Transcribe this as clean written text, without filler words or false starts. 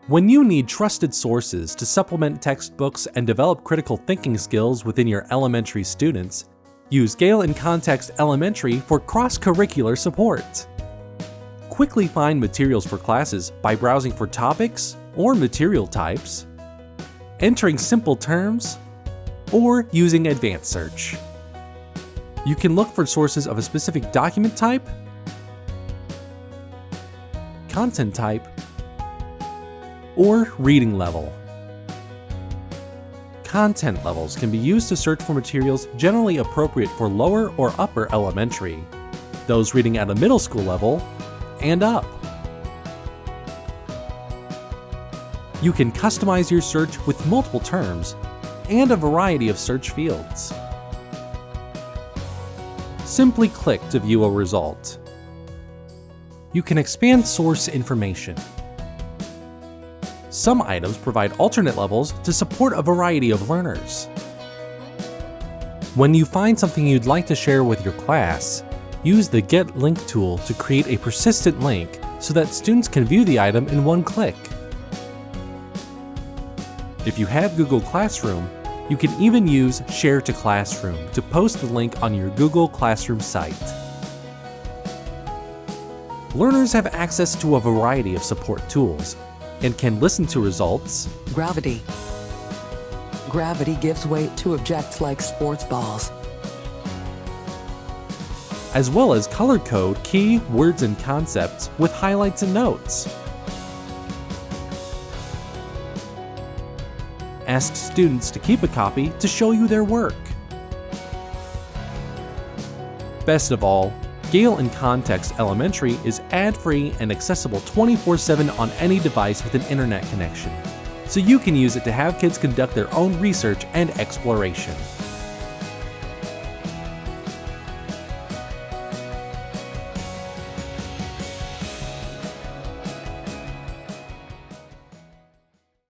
When you need trusted sources to supplement textbooks and develop critical thinking skills within your elementary students, use Gale In Context Elementary for cross-curricular support. Quickly find materials for classes by browsing for topics or material types, entering simple terms, or using advanced search. You can look for sources of a specific document type, content type, or reading level. Content levels can be used to search for materials generally appropriate for lower or upper elementary, those reading at a middle school level, and up. You can customize your search with multiple terms and a variety of search fields. Simply click to view a result. You can expand source information. Some items provide alternate levels to support a variety of learners. When you find something you'd like to share with your class, use the Get Link tool to create a persistent link so that students can view the item in one click. If you have Google Classroom, you can even use Share to Classroom to post the link on your Google Classroom site. Learners have access to a variety of support tools and can listen to results. Gravity. Gravity gives weight to objects like sports balls. As well as color code key words and concepts with highlights and notes. Ask students to keep a copy to show you their work. Best of all, Gale In Context Elementary is ad-free and accessible 24/7 on any device with an internet connection, so you can use it to have kids conduct their own research and exploration.